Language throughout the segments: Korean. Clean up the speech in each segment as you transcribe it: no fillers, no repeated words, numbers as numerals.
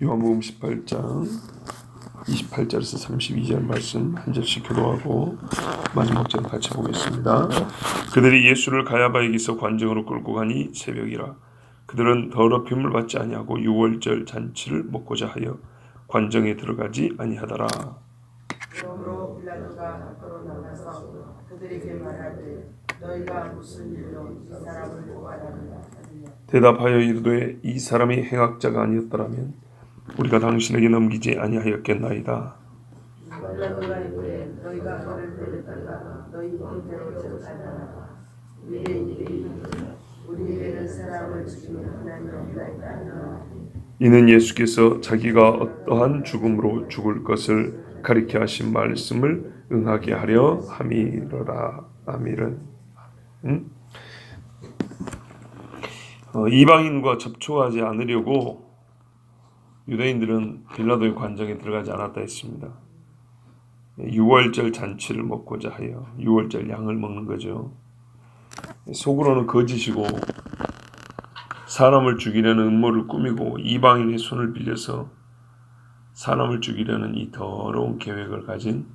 요한복음 18장 28절에서 32절 말씀 한 절씩 교도하고 마지막 절 같이 보겠습니다. 그들이 예수를 가야바에게서 관정으로 끌고 가니 새벽이라. 그들은 더럽힘을 받지 아니하고 유월절 잔치를 먹고자 하여 관정에 들어가지 아니하더라. 그러므로 빌라도가 밖으로 나가서 그들에게 말하되 너희가 무슨 일로 이 사람을 고발하느냐 하느냐. 대답하여 이르되 이 사람이 행악자가 아니었더라면 우리가 당신에게 넘기지 아니하였겠나이다. 빌라도가 이르되 너희가 그를 데려다가 너희 마음대로 재판하라. 유대인들이 우리에게는 사람을 죽이는 하나님이 없나이다 하노라. 이는 예수께서 자기가 어떠한 죽음으로 죽을 것을 가리켜 하신 말씀을 응하게 하려 함이로라. 아미른. 이방인과 접촉하지 않으려고 유대인들은 빌라도의 관정에 들어가지 않았다 했습니다. 유월절 잔치를 먹고자 하여 유월절 양을 먹는 거죠. 속으로는 거짓이고 사람을 죽이려는 음모를 꾸미고 이방인의 손을 빌려서 사람을 죽이려는 이 더러운 계획을 가진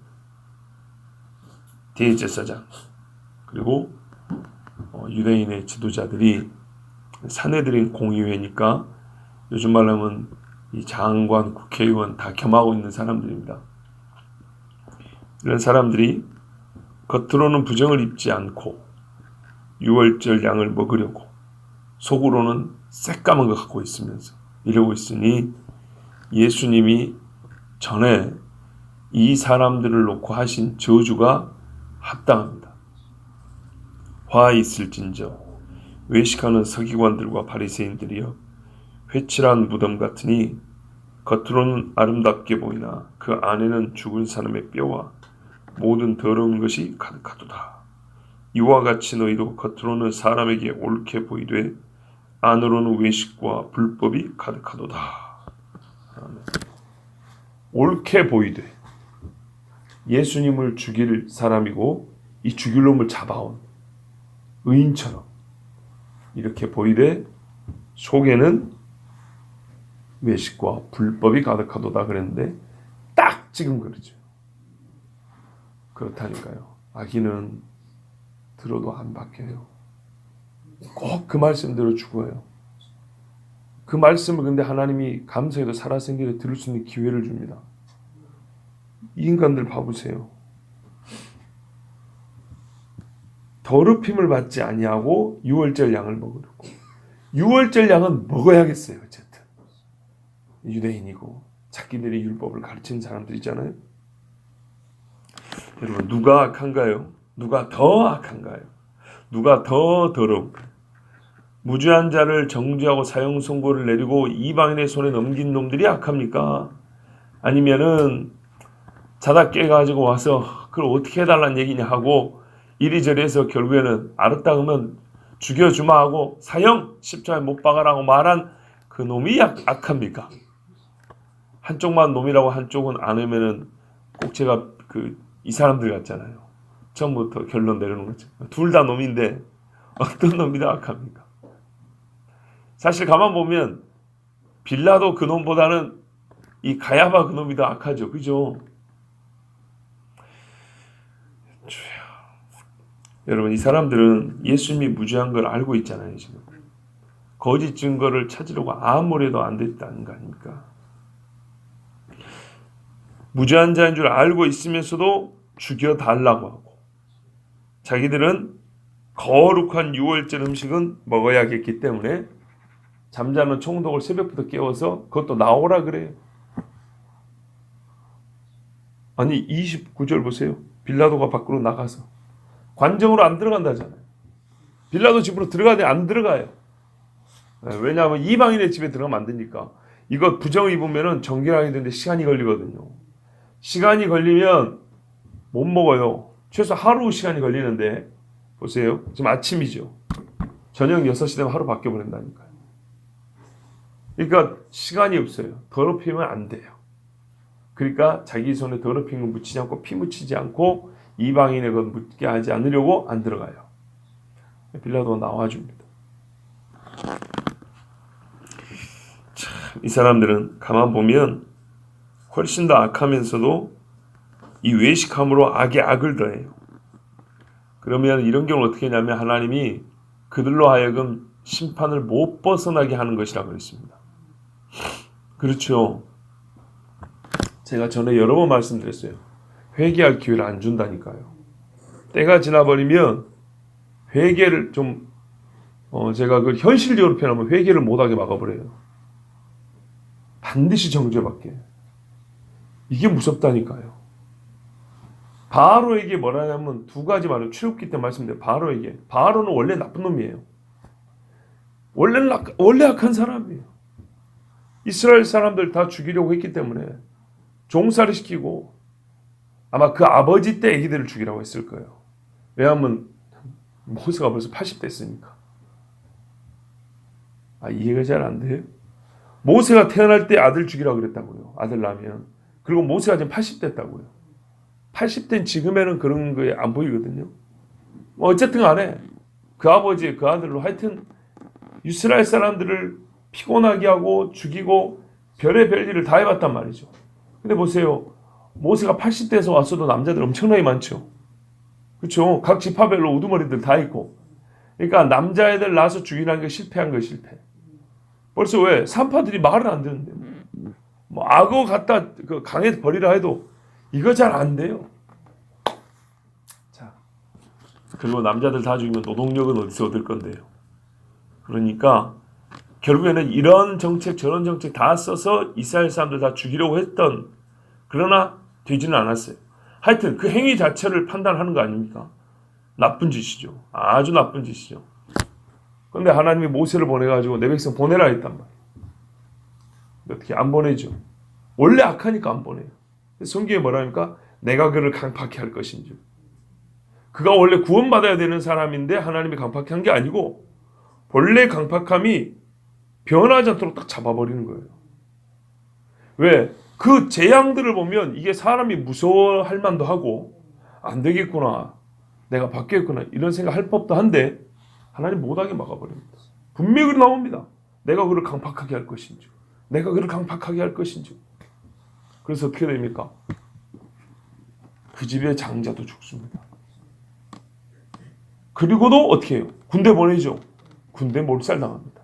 대제사장 그리고 유대인의 지도자들이 사내들인 공의회니까 요즘 말로 하면 이 장관, 국회의원 다 겸하고 있는 사람들입니다. 이런 사람들이 겉으로는 부정을 입지 않고 유월절 양을 먹으려고 속으로는 새까만 거 갖고 있으면서 이러고 있으니 예수님이 전에 이 사람들을 놓고 하신 저주가 합당합니다. 화 있을진저 외식하는 서기관들과 바리새인들이여 회칠한 무덤 같으니 겉으로는 아름답게 보이나 그 안에는 죽은 사람의 뼈와 모든 더러운 것이 가득하도다. 이와 같이 너희도 겉으로는 사람에게 옳게 보이되 안으로는 외식과 불법이 가득하도다. 옳게 보이되 예수님을 죽일 사람이고 이 죽일 놈을 잡아온 의인처럼 이렇게 보이되 속에는 외식과 불법이 가득하도다 그랬는데 딱 지금 그러죠. 그렇다니까요. 악인은 들어도 안 바뀌어요. 꼭 그 말씀대로 죽어요. 그 말씀을 근데 하나님이 감사해도 살아생전에 들을 수 있는 기회를 줍니다. 이 인간들 봐보세요. 더럽힘을 받지 아니하고 유월절 양을 먹으려고. 유월절 양은 먹어야겠어요. 어쨌든 유대인이고 자기들이 율법을 가르치는 사람들이잖아요. 여러분 누가 악한가요? 누가 더 악한가요? 누가 더 더러운가요? 무죄한 자를 정죄하고 사형 선고를 내리고 이방인의 손에 넘긴 놈들이 악합니까? 아니면은 자다 깨가지고 와서 그걸 어떻게 해달라는 얘기냐 하고 이리저리 해서 결국에는 알았다 그러면 죽여주마 하고 사형 십자가에 못 박아라고 말한 그 놈이 악합니까? 한쪽만 놈이라고 한쪽은 안 하면은 꼭 제가 이 사람들 같잖아요. 처음부터 결론 내려놓은 거죠. 둘 다 놈인데 어떤 놈이 더 악합니까? 사실 가만 보면 빌라도 그 놈보다는 이 가야바 그 놈이 더 악하죠. 그죠? 여러분 이 사람들은 예수님이 무죄한 걸 알고 있잖아요. 지금 거짓 증거를 찾으려고 아무리 해도 안 됐다는 거 아닙니까? 무죄한 자인 줄 알고 있으면서도 죽여달라고 하고 자기들은 거룩한 유월절 음식은 먹어야겠기 때문에 잠자는 총독을 새벽부터 깨워서 그것도 나오라 그래요. 아니 29절 보세요. 빌라도가 밖으로 나가서 관정으로 안 들어간다잖아요. 빌라도 집으로 들어가야 돼? 안 들어가요. 왜냐하면 이방인의 집에 들어가면 안 되니까. 이거 부정 입으면 정결하게 되는데 시간이 걸리거든요. 시간이 걸리면 못 먹어요. 최소 하루 시간이 걸리는데 보세요. 지금 아침이죠. 저녁 6시 되면 하루 바뀌어 버린다니까요. 그러니까 시간이 없어요. 더럽히면 안 돼요. 그러니까 자기 손에 더럽힌 거 묻히지 않고 피 묻히지 않고 이방인의 것 묻게 하지 않으려고 안 들어가요. 빌라도가 나와줍니다. 이 사람들은 가만 보면 훨씬 더 악하면서도 이 외식함으로 악에 악을 더해요. 그러면 이런 경우 어떻게 하냐면 하나님이 그들로 하여금 심판을 못 벗어나게 하는 것이라고 했습니다. 그렇죠. 제가 전에 여러 번 말씀드렸어요. 회개할 기회를 안 준다니까요. 때가 지나버리면 회개를 좀 제가 그 현실적으로 표현하면 회개를 못하게 막아버려요. 반드시 정죄받게. 이게 무섭다니까요. 바로에게 뭐라 하냐면 두 가지 말을 출애굽기 때 말씀드려요. 바로에게. 바로는 원래 나쁜 놈이에요. 원래 악한 사람이에요. 이스라엘 사람들 다 죽이려고 했기 때문에 종살이 시키고 아마 그 아버지 때 애기들을 죽이라고 했을 거예요. 왜냐하면 모세가 벌써 80 됐으니까. 이해가 잘 안 돼요? 모세가 태어날 때 아들 죽이라고 그랬다고요. 아들 낳으면. 그리고 모세가 지금 80 됐다고요. 80된 지금에는 그런 거에 안 보이거든요. 어쨌든 간에 그 아버지 그 아들로 하여튼 이스라엘 사람들을 피곤하게 하고 죽이고 별의별 일을 다 해봤단 말이죠. 근데 보세요. 모세가 80대에서 왔어도 남자들 엄청나게 많죠. 그렇죠. 각 지파별로 우두머리들 다 있고. 그러니까 남자애들 낳아서 죽이라는 게 실패한 거 실패. 벌써 왜? 산파들이 말을 안 듣는데. 뭐 악어 갖다 그 강에 버리라 해도 이거 잘 안 돼요. 자, 그리고 남자들 다 죽이면 노동력은 어디서 얻을 건데요. 그러니까 결국에는 이런 정책 저런 정책 다 써서 이스라엘 사람들 다 죽이려고 했던 그러나 되지는 않았어요. 하여튼 그 행위 자체를 판단하는 거 아닙니까? 나쁜 짓이죠. 아주 나쁜 짓이죠. 그런데 하나님이 모세를 보내가지고 내 백성 보내라 했단 말이에요. 어떻게 안 보내죠? 원래 악하니까 안 보내요. 성경에 뭐라니까? 내가 그를 강팍케 할 것인지. 그가 원래 구원받아야 되는 사람인데 하나님이 강팍케 한 게 아니고 본래 강팍함이 변하지 않도록 딱 잡아버리는 거예요. 왜? 그 재앙들을 보면 이게 사람이 무서워할 만도 하고 안 되겠구나. 내가 바뀌었구나. 이런 생각할 법도 한데 하나님 못하게 막아버립니다. 분명히 나옵니다. 내가 그를 강팍하게 할 것인지. 내가 그를 강팍하게 할 것인지. 그래서 어떻게 됩니까? 그 집의 장자도 죽습니다. 그리고도 어떻게 해요? 군대 보내죠. 군대 몰살당합니다.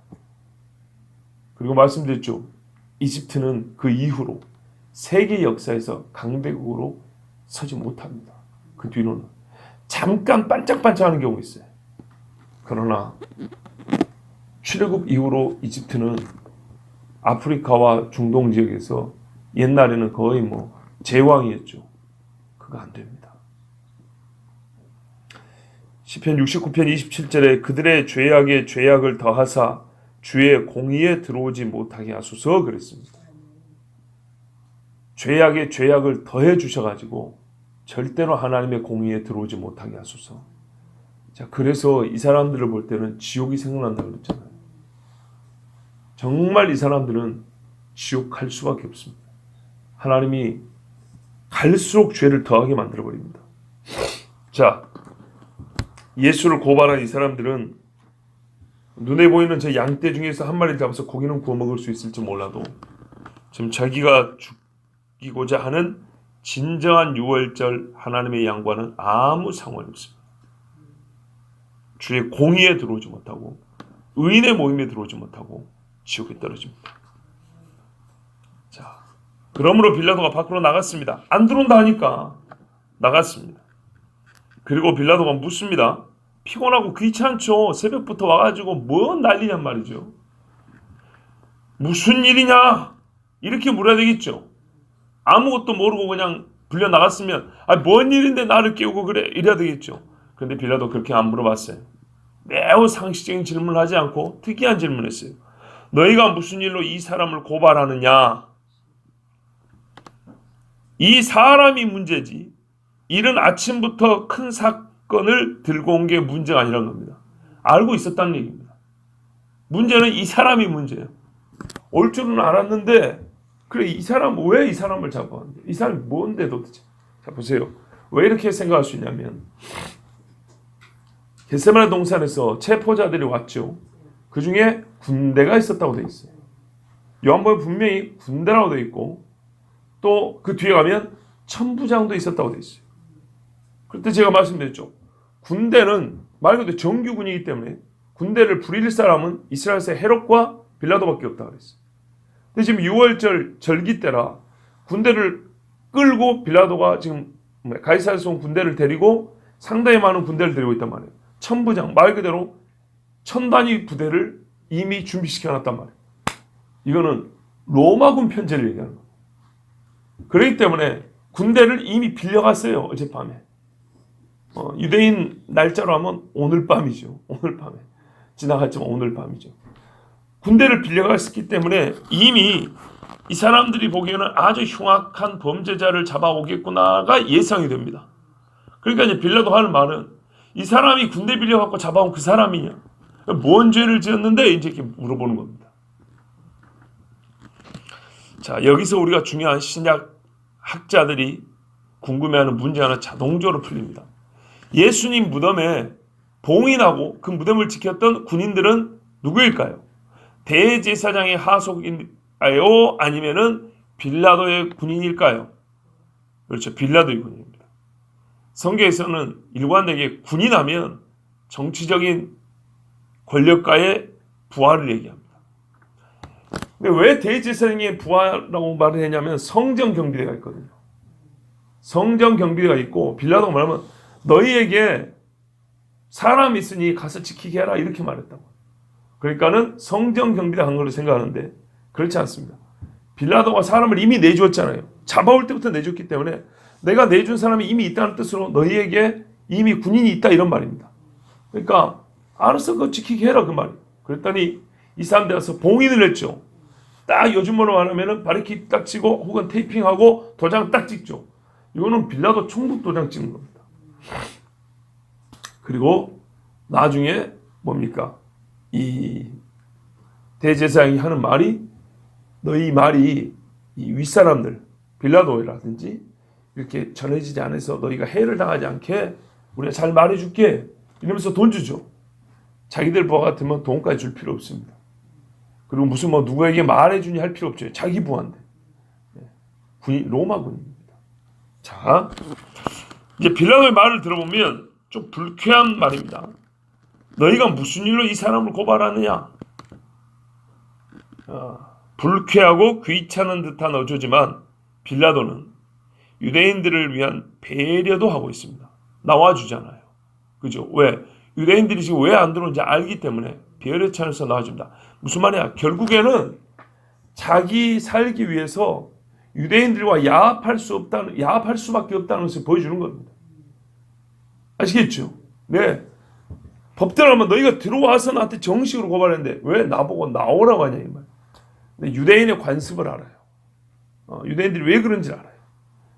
그리고 말씀드렸죠. 이집트는 그 이후로 세계 역사에서 강대국으로 서지 못합니다. 그 뒤로는 잠깐 반짝반짝하는 경우 있어요. 그러나 출애굽 이후로 이집트는 아프리카와 중동 지역에서 옛날에는 거의 뭐 제왕이었죠. 그거 안 됩니다. 시편 69편 27절에 그들의 죄악에 죄악을 더하사 주의 공의에 들어오지 못하게 하소서 그랬습니다. 죄악에 죄악을 더해 주셔가지고 절대로 하나님의 공의에 들어오지 못하게 하소서. 자, 그래서 이 사람들을 볼 때는 지옥이 생각난다고 그랬잖아요. 정말 이 사람들은 지옥 갈 수밖에 없습니다. 하나님이 갈수록 죄를 더하게 만들어버립니다. 자, 예수를 고발한 이 사람들은 눈에 보이는 저 양떼 중에서 한 마리를 잡아서 고기는 구워 먹을 수 있을지 몰라도 지금 자기가 죽이고자 하는 진정한 유월절 하나님의 양과는 아무 상관이 없습니다. 주의 공의에 들어오지 못하고 의인의 모임에 들어오지 못하고 지옥에 떨어집니다. 자, 그러므로 빌라도가 밖으로 나갔습니다. 안 들어온다 하니까 나갔습니다. 그리고 빌라도가 묻습니다. 피곤하고 귀찮죠. 새벽부터 와가지고 뭔 난리냔 말이죠. 무슨 일이냐? 이렇게 물어야 되겠죠. 아무것도 모르고 그냥 불려 나갔으면 뭔 일인데 나를 깨우고 그래? 이래야 되겠죠. 그런데 빌라도 그렇게 안 물어봤어요. 매우 상식적인 질문을 하지 않고 특이한 질문을 했어요. 너희가 무슨 일로 이 사람을 고발하느냐? 이 사람이 문제지. 이른 아침부터 큰 사건을 들고 온 게 문제가 아니란 겁니다. 알고 있었다는 얘기입니다. 문제는 이 사람이 문제예요. 올 줄은 알았는데 그래 이 사람 왜 이 사람을 잡아왔는데 이 사람이 뭔데 도대체. 자 보세요. 왜 이렇게 생각할 수 있냐면 겟세마네 동산에서 체포자들이 왔죠. 그 중에 군대가 있었다고 돼 있어요. 요한복음에 분명히 군대라고 되어 있고 또 그 뒤에 가면 천부장도 있었다고 되어 있어요. 그때 제가 말씀드렸죠. 군대는 말 그대로 정규군이기 때문에 군대를 부릴 사람은 이스라엘에서 헤롯과 빌라도밖에 없다고 그랬어요. 근데 지금 6월절 절기 때라 군대를 끌고 빌라도가 지금 가이사르에서 온 군대를 데리고 상당히 많은 군대를 데리고 있단 말이에요. 천부장, 말 그대로 천단위 부대를 이미 준비시켜놨단 말이에요. 이거는 로마군 편제를 얘기하는 거예요. 그렇기 때문에 군대를 이미 빌려갔어요. 어젯밤에. 유대인 날짜로 하면 오늘 밤이죠. 오늘 밤에. 지나갔지만 오늘 밤이죠. 군대를 빌려갔기 때문에 이미 이 사람들이 보기에는 아주 흉악한 범죄자를 잡아오겠구나가 예상이 됩니다. 그러니까 이제 빌라도 하는 말은 이 사람이 군대 빌려갖고 잡아온 그 사람이냐? 뭔 죄를 지었는데? 이제 이렇게 물어보는 겁니다. 자, 여기서 우리가 중요한 신약 학자들이 궁금해하는 문제 하나 자동적으로 풀립니다. 예수님 무덤에 봉인하고 그 무덤을 지켰던 군인들은 누구일까요? 대제사장의 하속인가요? 아니면은 빌라도의 군인일까요? 그렇죠. 빌라도의 군인입니다. 성경에서는 일관되게 군인하면 정치적인 권력가의 부활을 얘기합니다. 근데 왜 대제사장의 부활이라고 말을 했냐면 성전 경비대가 있거든요. 성전 경비대가 있고 빌라도가 말하면 너희에게 사람 있으니 가서 지키게 해라 이렇게 말했다고. 그러니까는 성전 경비대 한 걸로 생각하는데 그렇지 않습니다. 빌라도가 사람을 이미 내주었잖아요. 잡아올 때부터 내줬기 때문에 내가 내준 사람이 이미 있다는 뜻으로 너희에게 이미 군인이 있다 이런 말입니다. 그러니까 알아서 그거 지키게 해라 그 말이에요. 그랬더니 이 사람들 와서 봉인을 했죠. 딱 요즘으로 말하면 바리킷 딱 치고 혹은 테이핑하고 도장 딱 찍죠. 이거는 빌라도 총독 도장 찍는 겁니다. 그리고 나중에 뭡니까? 이 대제사장이 하는 말이 너희 말이 이 윗사람들 빌라도라든지 이렇게 전해지지 않아서 너희가 해를 당하지 않게 우리가 잘 말해줄게 이러면서 돈 주죠. 자기들 부하 같으면 돈까지 줄 필요 없습니다. 그리고 무슨 뭐 누구에게 말해주니 할 필요 없죠. 자기 부하인데. 군인, 로마 군인입니다. 자, 이제 빌라도의 말을 들어보면 좀 불쾌한 말입니다. 너희가 무슨 일로 이 사람을 고발하느냐? 불쾌하고 귀찮은 듯한 어조지만 빌라도는 유대인들을 위한 배려도 하고 있습니다. 나와주잖아요. 그죠? 왜? 유대인들이 지금 왜 안 들어오는지 알기 때문에 배려 차원에서 나와줍니다. 무슨 말이야? 결국에는 자기 살기 위해서 유대인들과 야합할 수밖에 없다는 것을 보여주는 겁니다. 아시겠죠? 네. 법대로 하면 너희가 들어와서 나한테 정식으로 고발했는데 왜 나보고 나오라고 하냐 이 말. 근데 유대인의 관습을 알아요. 유대인들이 왜 그런지 알아요.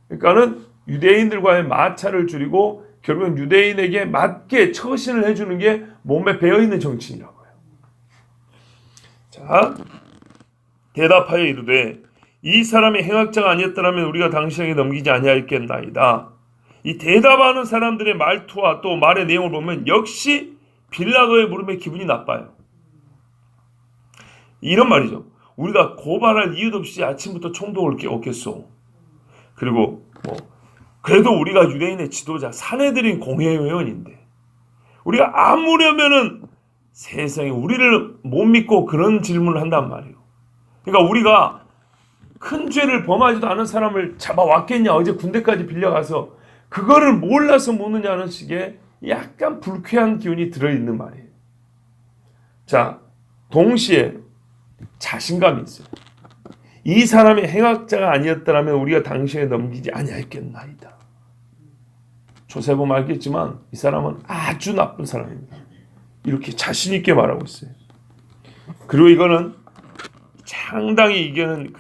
그러니까는 유대인들과의 마찰을 줄이고 결국은 유대인에게 맞게 처신을 해주는 게 몸에 배어있는 정치인이라고 해요. 자, 대답하여 이르되 이 사람이 행악자가 아니었더라면 우리가 당신에게 넘기지 아니하였겠나이다. 이 대답하는 사람들의 말투와 또 말의 내용을 보면 역시 빌라도의 물음에 기분이 나빠요. 이런 말이죠. 우리가 고발할 이유도 없이 아침부터 총독을 얻겠소. 그리고 그래도 우리가 유대인의 지도자 사내들인 공회의원인데 우리가 아무려면은 세상에 우리를 못 믿고 그런 질문을 한단 말이에요. 그러니까 우리가 큰 죄를 범하지도 않은 사람을 잡아왔겠냐. 어제 군대까지 빌려가서 그거를 몰라서 묻느냐는 식의 약간 불쾌한 기운이 들어있는 말이에요. 자, 동시에 자신감이 있어요. 이 사람이 행악자가 아니었더라면 우리가 당신에 넘기지 아니하였겠나이다. 조세 보면 알겠지만 이 사람은 아주 나쁜 사람입니다. 이렇게 자신 있게 말하고 있어요. 그리고 이거는 상당히 이게는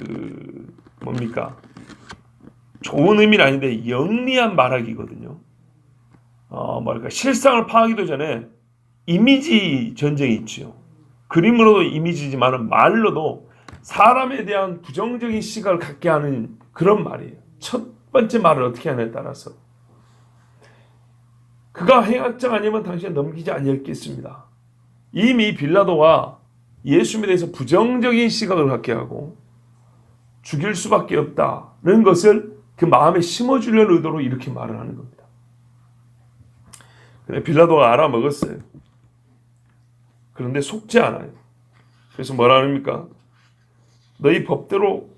뭡니까? 좋은 의미는 아닌데 영리한 말하기거든요. 실상을 파악하기도 전에 이미지 전쟁이 있죠. 그림으로도 이미지지만 말로도 사람에 대한 부정적인 시각을 갖게 하는 그런 말이에요. 첫 번째 말을 어떻게 하냐에 따라서 그가 행악자가 아니면 당신을 넘기지 아니했겠습니다. 이미 빌라도가 예수님에 대해서 부정적인 시각을 갖게 하고 죽일 수밖에 없다는 것을 그 마음에 심어주려는 의도로 이렇게 말을 하는 겁니다. 근데 빌라도가 알아먹었어요. 그런데 속지 않아요. 그래서 뭐라 합니까? 너희 법대로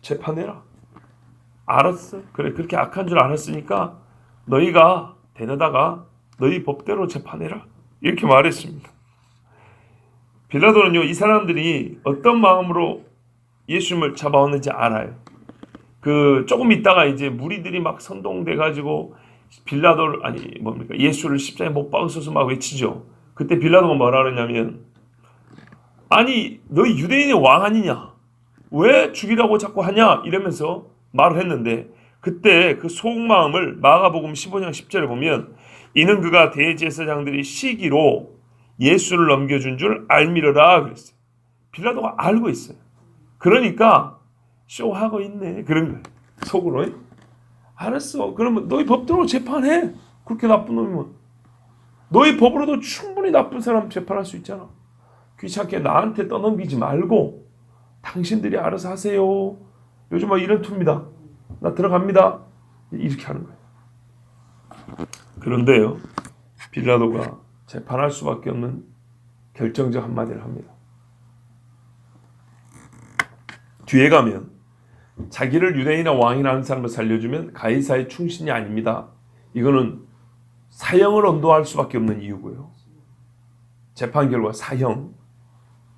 재판해라. 알았어. 그래, 그렇게 악한 줄 알았으니까 너희가 데려다가 너희 법대로 재판해라. 이렇게 말했습니다. 빌라도는요, 이 사람들이 어떤 마음으로 예수님을 잡아왔는지 알아요. 조금 있다가 이제 무리들이 막 선동돼 가지고 빌라도를 예수를 십자가에 못 박으셔서 막 외치죠. 그때 빌라도가 뭐라 그러냐면, 아니 너희 유대인의 왕 아니냐? 왜 죽이라고 자꾸 하냐? 이러면서 말을 했는데, 그때 그 속마음을 마가복음 15장 10절에 보면, 이는 그가 대제사장들이 시기로 예수를 넘겨준 줄 알미러라 그랬어요. 빌라도가 알고 있어요. 그러니까 쇼하고 있네 그런 거예요. 속으로. 알았어. 그러면 너희 법대로 재판해. 그렇게 나쁜 놈이면 너희 법으로도 충분히 나쁜 사람 재판할 수 있잖아. 귀찮게 나한테 떠넘기지 말고 당신들이 알아서 하세요. 요즘 이런 투입니다. 나 들어갑니다. 이렇게 하는 거예요. 그런데요, 빌라도가 재판할 수밖에 없는 결정적 한마디를 합니다. 뒤에 가면 자기를 유대인이나 왕이라는 사람을 살려주면 가이사의 충신이 아닙니다. 이거는 사형을 언도할 수밖에 없는 이유고요. 재판 결과 사형.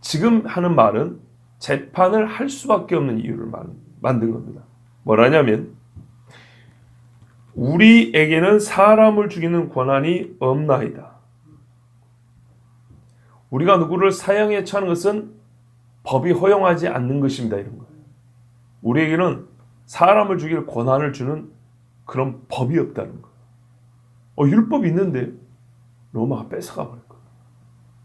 지금 하는 말은 재판을 할 수밖에 없는 이유를 만든 겁니다. 뭐라냐면, 우리에게는 사람을 죽이는 권한이 없나이다. 우리가 누구를 사형에 처하는 것은 법이 허용하지 않는 것입니다. 이런 거예요. 우리에게는 사람을 죽일 권한을 주는 그런 법이 없다는 거예요. 율법이 있는데 로마가 뺏어가 버릴 거예요.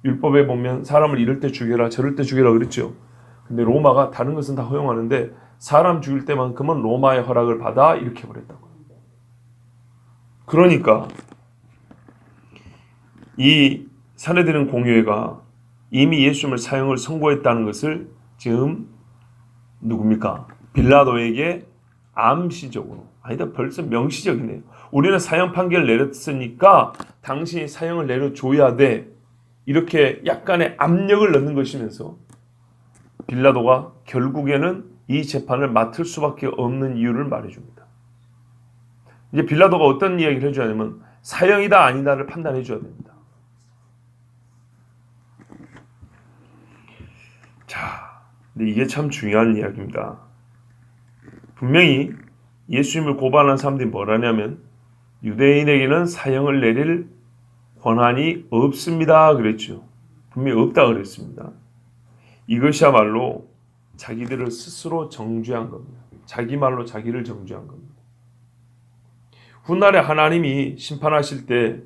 율법에 보면 사람을 이럴 때 죽여라 저럴 때 죽여라 그랬죠. 근데 로마가 다른 것은 다 허용하는데 사람 죽일 때만큼은 로마의 허락을 받아 이렇게 버렸다고요. 그러니까 이 산헤드린 공회가 이미 예수님을 사형을 선고했다는 것을 지금 누굽니까? 빌라도에게 암시적으로, 아니다 벌써 명시적이네요. 우리는 사형 판결을 내렸으니까 당신이 사형을 내려줘야 돼. 이렇게 약간의 압력을 넣는 것이면서 빌라도가 결국에는 이 재판을 맡을 수밖에 없는 이유를 말해줍니다. 이제 빌라도가 어떤 이야기를 해주냐면 사형이다 아니다를 판단해 줘야 됩니다. 자, 근데 이게 참 중요한 이야기입니다. 분명히 예수님을 고발한 사람들이 뭐라냐면 유대인에게는 사형을 내릴 권한이 없습니다 그랬죠. 분명히 없다 그랬습니다. 이것이야말로 자기들을 스스로 정죄한 겁니다. 자기 말로 자기를 정죄한 겁니다. 훗날에 하나님이 심판하실 때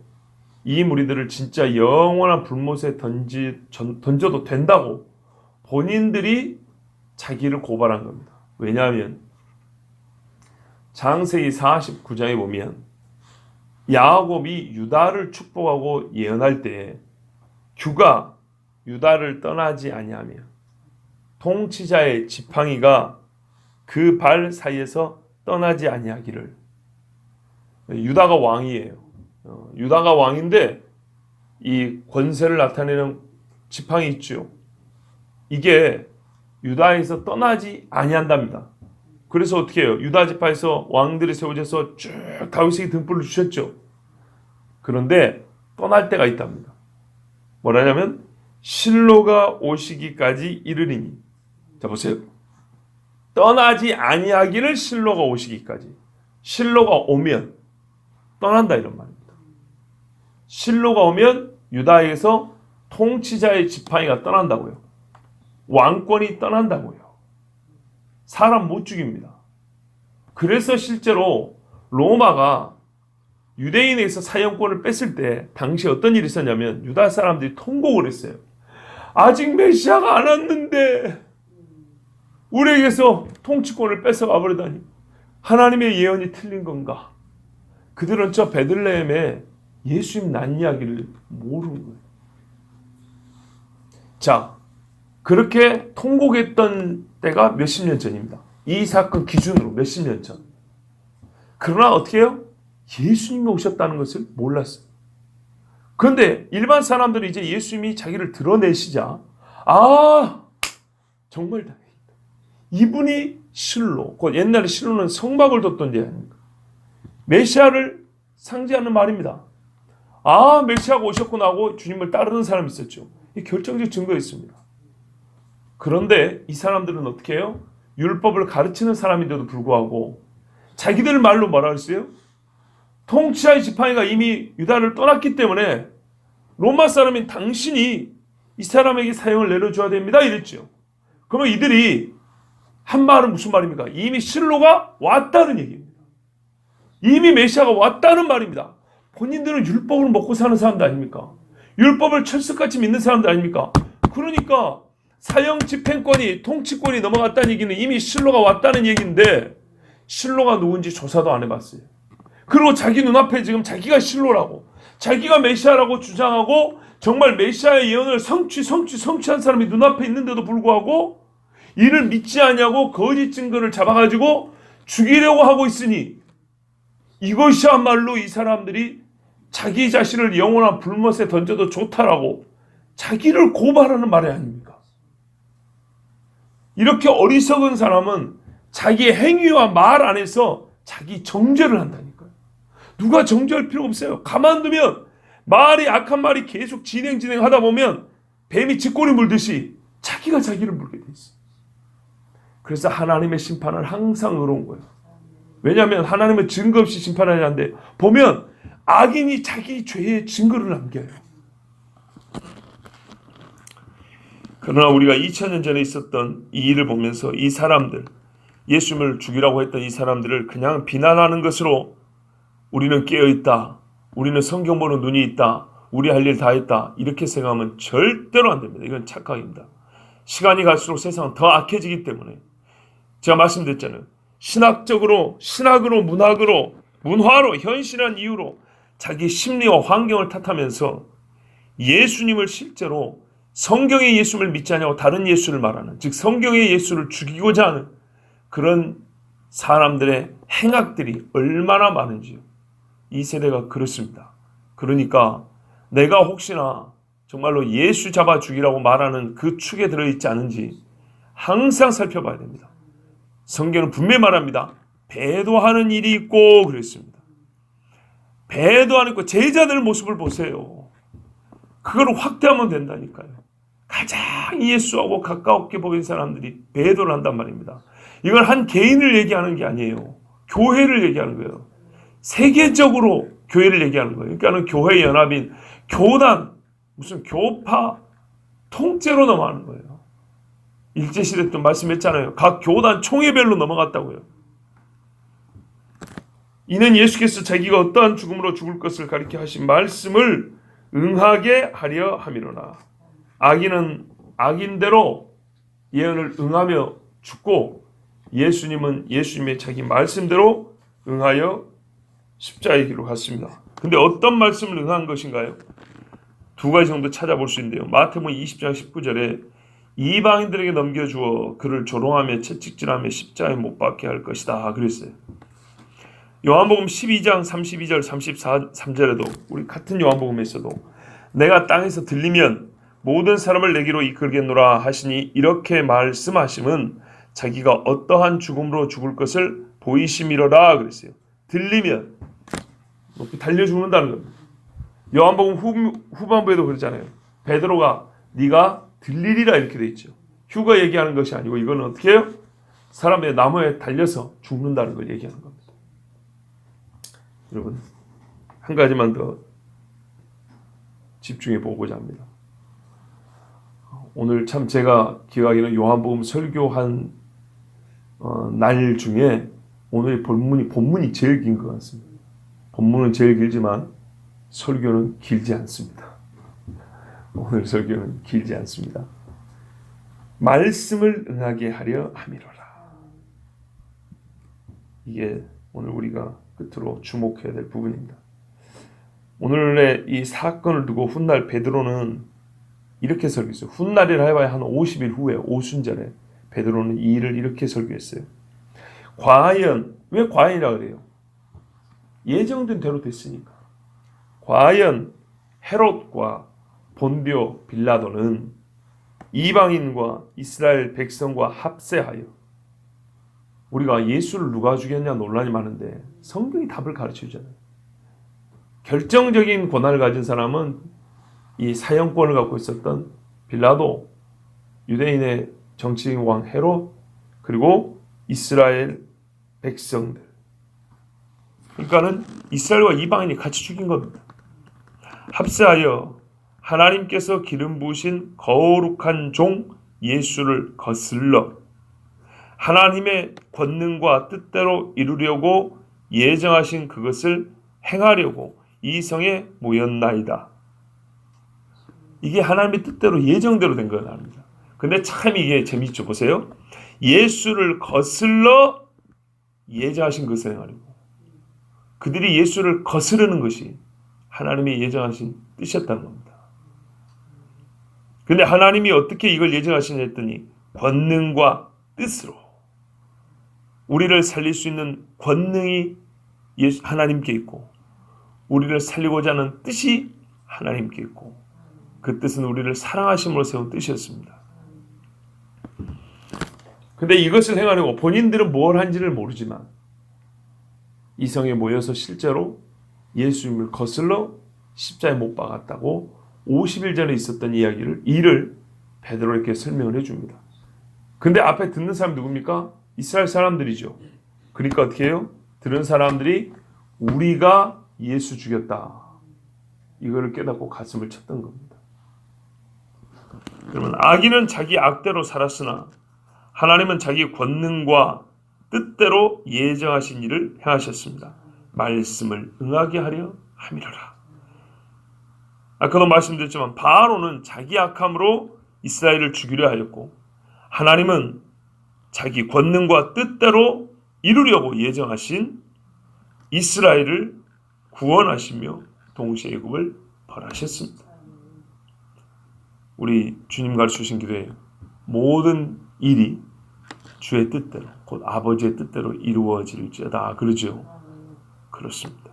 이 무리들을 진짜 영원한 불못에 던져도 된다고 본인들이 자기를 고발한 겁니다. 왜냐하면 창세기 49장에 보면 야곱이 유다를 축복하고 예언할 때 규가 유다를 떠나지 아니하며 통치자의 지팡이가 그 발 사이에서 떠나지 아니하기를. 유다가 왕이에요. 유다가 왕인데 이 권세를 나타내는 지팡이 있죠. 이게 유다에서 떠나지 아니한답니다. 그래서 어떻게 해요? 유다 지파에서 왕들이 세워져서 쭉 다윗에게 등불을 주셨죠. 그런데 떠날 때가 있답니다. 뭐라냐면 실로가 오시기까지 이르리니. 자 보세요. 떠나지 아니하기를 실로가 오시기까지. 실로가 오면 떠난다 이런 말입니다. 실로가 오면 유다에게서 통치자의 지팡이가 떠난다고요. 왕권이 떠난다고요. 사람 못 죽입니다. 그래서 실제로 로마가 유대인에게서 사형권을 뺐을 때 당시 어떤 일이 있었냐면 유다 사람들이 통곡을 했어요. 아직 메시아가 안 왔는데 우리에게서 통치권을 뺏어가 버리다니 하나님의 예언이 틀린 건가? 그들은 저 베들레헴에 예수님 난 이야기를 모르는 거예요. 자, 그렇게 통곡했던 때가 몇십 년 전입니다. 이 사건 기준으로 몇십 년 전. 그러나 어떻게 해요? 예수님이 오셨다는 것을 몰랐어요. 그런데 일반 사람들이 이제 예수님이 자기를 드러내시자 정말 다행이다. 이분이 실로, 그 옛날에 실로는 성막을 뒀던 데 아닙니까? 메시아를 상징하는 말입니다. 메시아가 오셨구나 하고 주님을 따르는 사람이 있었죠. 이 결정적 증거였습니다. 그런데 이 사람들은 어떻게 해요? 율법을 가르치는 사람인데도 불구하고 자기들 말로 뭐라 그랬어요? 통치자의 지팡이가 이미 유다를 떠났기 때문에 로마 사람인 당신이 이 사람에게 사형을 내려줘야 됩니다 이랬죠. 그러면 이들이 한 말은 무슨 말입니까? 이미 실로가 왔다는 얘기입니다. 이미 메시아가 왔다는 말입니다. 본인들은 율법을 먹고 사는 사람들 아닙니까? 율법을 철석같이 믿는 사람들 아닙니까? 그러니까 사형 집행권이, 통치권이 넘어갔다는 얘기는 이미 실로가 왔다는 얘기인데 실로가 누군지 조사도 안 해봤어요. 그리고 자기 눈앞에 지금 자기가 실로라고, 자기가 메시아라고 주장하고 정말 메시아의 예언을 성취한 사람이 눈앞에 있는데도 불구하고 이를 믿지 않냐고 거짓 증거를 잡아가지고 죽이려고 하고 있으니 이것이야말로 이 사람들이 자기 자신을 영원한 불못에 던져도 좋다라고 자기를 고발하는 말이 아닙니까? 이렇게 어리석은 사람은 자기의 행위와 말 안에서 자기 정죄를 한다니까요. 누가 정죄할 필요 없어요. 가만두면 악한 말이 계속 진행하다 보면 뱀이 쥐꼬리 물듯이 자기가 자기를 물게 돼 있어요. 그래서 하나님의 심판은 항상 의로운 거예요. 왜냐하면 하나님은 증거 없이 심판하지 않는데 보면 악인이 자기 죄의 증거를 남겨요. 그러나 우리가 2000년 전에 있었던 이 일을 보면서 이 사람들, 예수님을 죽이라고 했던 이 사람들을 그냥 비난하는 것으로 우리는 깨어있다, 우리는 성경 보는 눈이 있다, 우리 할 일 다 했다 이렇게 생각하면 절대로 안 됩니다. 이건 착각입니다. 시간이 갈수록 세상은 더 악해지기 때문에 제가 말씀드렸잖아요. 신학으로, 문화로, 현실한 이유로 자기 심리와 환경을 탓하면서 예수님을 실제로 성경의 예수를 믿지 않냐고 다른 예수를 말하는, 즉 성경의 예수를 죽이고자 하는 그런 사람들의 행악들이 얼마나 많은지요. 이 세대가 그렇습니다. 그러니까 내가 혹시나 정말로 예수 잡아 죽이라고 말하는 그 축에 들어있지 않은지 항상 살펴봐야 됩니다. 성경은 분명히 말합니다. 배도하는 일이 있고 그랬습니다. 배도하는 있고 제자들 모습을 보세요. 그걸 확대하면 된다니까요. 가장 예수하고 가깝게 보이는 사람들이 배도를 한단 말입니다. 이건 한 개인을 얘기하는 게 아니에요. 교회를 얘기하는 거예요. 세계적으로 교회를 얘기하는 거예요. 그러니까 교회 연합인 교단, 무슨 교파 통째로 넘어가는 거예요. 일제시대 때 말씀했잖아요. 각 교단 총회별로 넘어갔다고요. 이는 예수께서 자기가 어떠한 죽음으로 죽을 것을 가리켜 하신 말씀을 응하게 하려 함이로나. 악인은 악인대로 예언을 응하며 죽고 예수님은 예수님의 자기 말씀대로 응하여 십자가의 길로 갔습니다. 근데 어떤 말씀을 응한 것인가요? 두 가지 정도 찾아볼 수 있는데요. 마태복음 20장 19절에 이방인들에게 넘겨주어 그를 조롱하며 채찍질하며 십자가에 못 박게 할 것이다 그랬어요. 요한복음 12장 32절 33절에도 우리 같은 요한복음에서도 내가 땅에서 들리면 모든 사람을 내게로 이끌겠노라 하시니 이렇게 말씀하심은 자기가 어떠한 죽음으로 죽을 것을 보이심이로라 그랬어요. 들리면 높이 달려 죽는다는 겁니다. 요한복음 후반부에도 그러잖아요. 베드로가 네가 들리리라 이렇게 돼 있죠. 휴가 얘기하는 것이 아니고 이거는 어떻게 해요? 사람의 나무에 달려서 죽는다는 걸 얘기하는 겁니다. 여러분 한 가지만 더 집중해 보고자 합니다. 오늘 참 제가 기억하기는 요한복음 설교한 날 중에 오늘 본문이 제일 긴 것 같습니다. 본문은 제일 길지만 설교는 길지 않습니다. 오늘 설교는 길지 않습니다. 말씀을 응하게 하려 함이로라. 이게 오늘 우리가 끝으로 주목해야 될 부분입니다. 오늘의 이 사건을 두고 훗날 베드로는 이렇게 설교했어요. 훗날이라 해봐야 한 50일 후에 오순절에 베드로는 이 일을 이렇게 설교했어요. 과연, 왜 과연이라 그래요? 예정된 대로 됐으니까. 과연 헤롯과 본디오 빌라도는 이방인과 이스라엘 백성과 합세하여, 우리가 예수를 누가 죽였냐 논란이 많은데 성경이 답을 가르쳐 주잖아요. 결정적인 권한을 가진 사람은 이 사형권을 갖고 있었던 빌라도, 유대인의 정치인 왕 헤롯, 그리고 이스라엘 백성들. 그러니까는 이스라엘과 이방인이 같이 죽인 겁니다. 합세하여 하나님께서 기름 부으신 거룩한 종 예수를 거슬러 하나님의 권능과 뜻대로 이루려고 예정하신 그것을 행하려고 이 성에 모였나이다. 이게 하나님의 뜻대로 예정대로 된 거는 아닙니다. 근데 참 이게 재미있죠. 보세요. 예수를 거슬러 예정하신 것을 행하려고. 그들이 예수를 거스르는 것이 하나님이 예정하신 뜻이었다는 겁니다. 근데 하나님이 어떻게 이걸 예정하시냐 했더니 권능과 뜻으로. 우리를 살릴 수 있는 권능이 하나님께 있고 우리를 살리고자 하는 뜻이 하나님께 있고 그 뜻은 우리를 사랑하심으로 세운 뜻이었습니다. 근데 이것을 행하려고 본인들은 뭘 한지를 모르지만 이 성에 모여서 실제로 예수님을 거슬러 십자가에 못 박았다고 50일 전에 있었던 이를 베드로에게 설명을 해줍니다. 근데 앞에 듣는 사람이 누굽니까? 이스라엘 사람들이죠. 그러니까 어떻게 해요? 들은 사람들이 우리가 예수 죽였다. 이거를 깨닫고 가슴을 쳤던 겁니다. 그러면 악인은 자기 악대로 살았으나 하나님은 자기 권능과 뜻대로 예정하신 일을 행하셨습니다. 말씀을 응하게 하려 함이로라. 아까도 말씀드렸지만 바로는 자기 악함으로 이스라엘을 죽이려 하였고 하나님은 자기 권능과 뜻대로 이루려고 예정하신 이스라엘을 구원하시며 동시에 애굽을 벌하셨습니다. 우리 주님 가르치신 기도에 모든 일이 주의 뜻대로 곧 아버지의 뜻대로 이루어질지어다. 그러죠. 그렇습니다.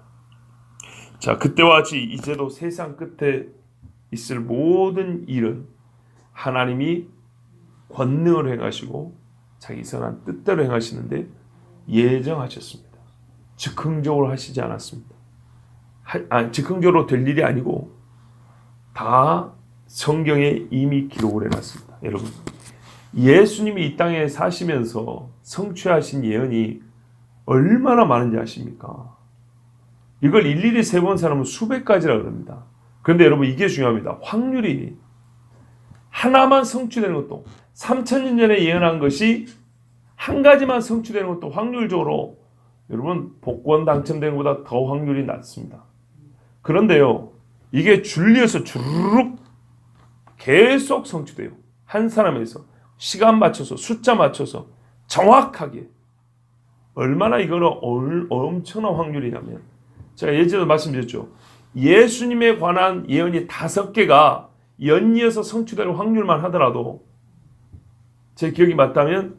자, 그때와 같이 이제도 세상 끝에 있을 모든 일은 하나님이 권능을 행하시고 자기 선한 뜻대로 행하시는데 예정하셨습니다. 즉흥적으로 하시지 않았습니다. 즉흥적으로 될 일이 아니고 다 성경에 이미 기록을 해놨습니다. 여러분, 예수님이 이 땅에 사시면서 성취하신 예언이 얼마나 많은지 아십니까? 이걸 일일이 세본 사람은 수백 가지라 그럽니다. 그런데 여러분 이게 중요합니다. 확률이 하나만 성취되는 것도 3000년 전에 예언한 것이 한 가지만 성취되는 것도 확률적으로 여러분 복권 당첨되는 것보다 더 확률이 낮습니다. 그런데요, 이게 줄리어서 주르륵 계속 성취돼요. 한 사람에서 시간 맞춰서 숫자 맞춰서 정확하게. 얼마나 이거는 엄청난 확률이냐면 제가 예전에 말씀드렸죠. 예수님에 관한 예언이 5개가 연이어서 성취될 확률만 하더라도 제 기억이 맞다면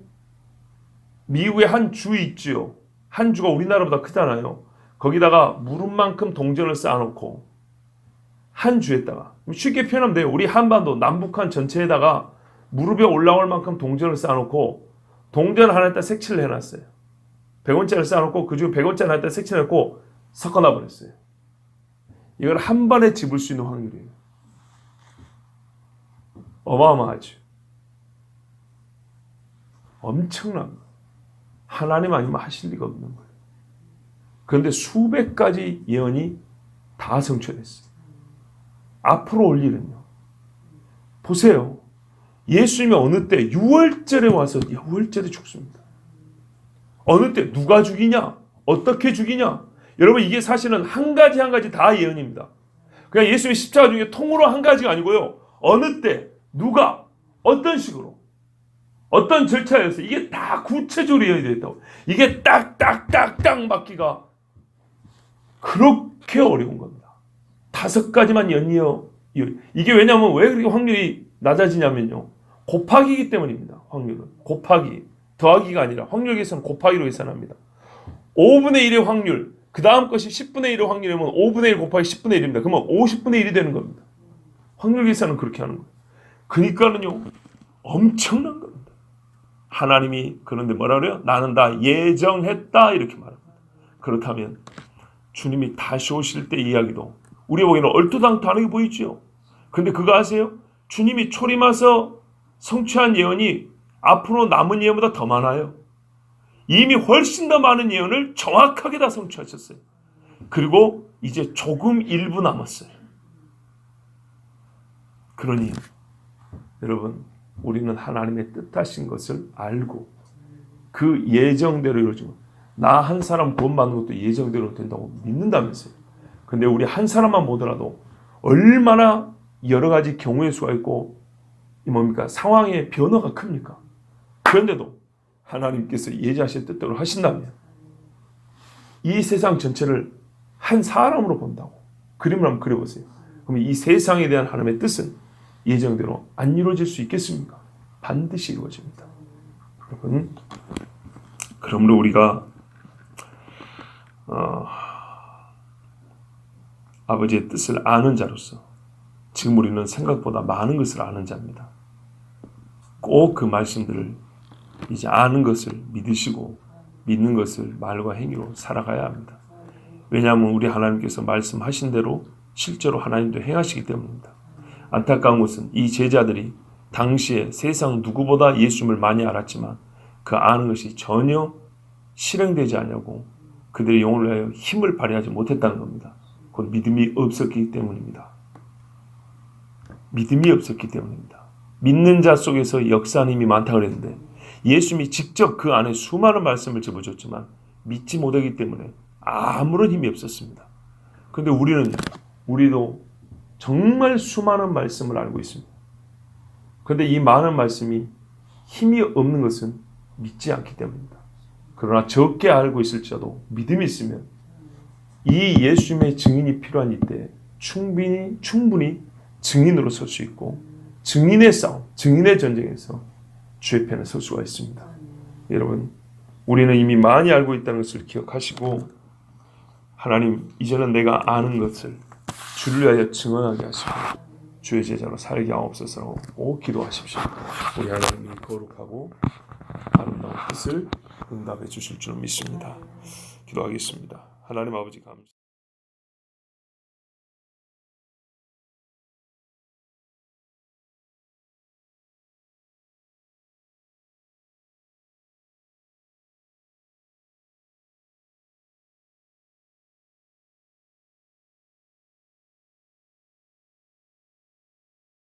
미국의 한 주 있지요. 한 주가 우리나라보다 크잖아요. 거기다가 무릎만큼 동전을 쌓아놓고 한 주에다가 쉽게 표현하면 돼요. 우리 한반도 남북한 전체에다가 무릎에 올라올 만큼 동전을 쌓아놓고 동전 하나에다 색칠을 해놨어요. 100원짜리를 쌓아놓고 그중에 100원짜리 하나에다 색칠해놓고 섞어놔 버렸어요. 이걸 한 번에 집을 수 있는 확률이에요. 어마어마하죠. 엄청난 거예요. 하나님 아니면 하실 리가 없는 거예요. 그런데 수백 가지 예언이 다 성취됐어요. 앞으로 올 일은요. 보세요. 예수님이 어느 때 6월절에 와서 6월절에 죽습니다. 어느 때 누가 죽이냐? 어떻게 죽이냐? 여러분 이게 사실은 한 가지 다 예언입니다. 그냥 예수님의 십자가 중에 통으로 한 가지가 아니고요. 어느 때 누가 어떤 식으로 어떤 절차에서 이게 다 구체적으로 예언이 되어 있다고. 이게 딱딱딱딱 맞기가 그렇게 어려운 겁니다. 5가지만 연이어 이게 왜냐하면 왜 그렇게 확률이 낮아지냐면요. 곱하기이기 때문입니다. 확률은. 곱하기. 더하기가 아니라 확률 계산은 곱하기로 계산합니다. 5분의 1의 확률, 그 다음 것이 10분의 1의 확률이면 5분의 1 곱하기 10분의 1입니다. 그러면 50분의 1이 되는 겁니다. 확률 계산은 그렇게 하는 거예요. 그러니까는요, 엄청난 겁니다. 하나님이 그런데 뭐라 그래요? 나는 다 예정했다 이렇게 말합니다. 그렇다면 주님이 다시 오실 때 이야기도 우리 보기에는 얼토당토하게 보이죠. 근데 그거 아세요? 주님이 초림해서 성취한 예언이 앞으로 남은 예언보다 더 많아요. 이미 훨씬 더 많은 예언을 정확하게 다 성취하셨어요. 그리고 이제 조금 일부 남았어요. 그러니 여러분, 우리는 하나님의 뜻하신 것을 알고 그 예정대로 이루어지고, 나 한 사람 구원받는 것도 예정대로 된다고 믿는다면서요. 근데 우리 한 사람만 보더라도 얼마나 여러 가지 경우의 수가 있고 상황의 변화가 큽니까? 그런데도 하나님께서 예정하신 뜻대로 하신다면 이 세상 전체를 한 사람으로 본다고 그림을 한번 그려보세요. 그럼 이 세상에 대한 하나님의 뜻은 예정대로 안 이루어질 수 있겠습니까? 반드시 이루어집니다. 여러분, 그러므로 우리가 아버지의 뜻을 아는 자로서 지금 우리는 생각보다 많은 것을 아는 자입니다. 꼭 그 말씀들을 이제 아는 것을 믿으시고 믿는 것을 말과 행위로 살아가야 합니다. 왜냐하면 우리 하나님께서 말씀하신 대로 실제로 하나님도 행하시기 때문입니다. 안타까운 것은 이 제자들이 당시에 세상 누구보다 예수님을 많이 알았지만 그 아는 것이 전혀 실행되지 않냐고 그들의 영혼을 위하여 힘을 발휘하지 못했다는 겁니다. 곧 믿음이 없었기 때문입니다. 믿음이 없었기 때문입니다. 믿는 자 속에서 역사하는 힘이 많다고 그랬는데 예수님이 직접 그 안에 수많은 말씀을 집어줬지만 믿지 못하기 때문에 아무런 힘이 없었습니다. 그런데 우리도 정말 수많은 말씀을 알고 있습니다. 그런데 이 많은 말씀이 힘이 없는 것은 믿지 않기 때문입니다. 그러나 적게 알고 있을지라도 믿음이 있으면 이 예수님의 증인이 필요한 이때 충분히 증인으로 설 수 있고 증인의 싸움, 증인의 전쟁에서 주의 편에 설 수가 있습니다. 여러분, 우리는 이미 많이 알고 있다는 것을 기억하시고 하나님, 이제는 내가 아는 것을 주를 위하여 증언하게 하시고 주의 제자로 살게 하옵소서라고 꼭 기도하십시오. 우리 하나님이 거룩하고 아름다운 뜻을 응답해 주실 줄 믿습니다. 기도하겠습니다. 하나님 아버지 감사합니다.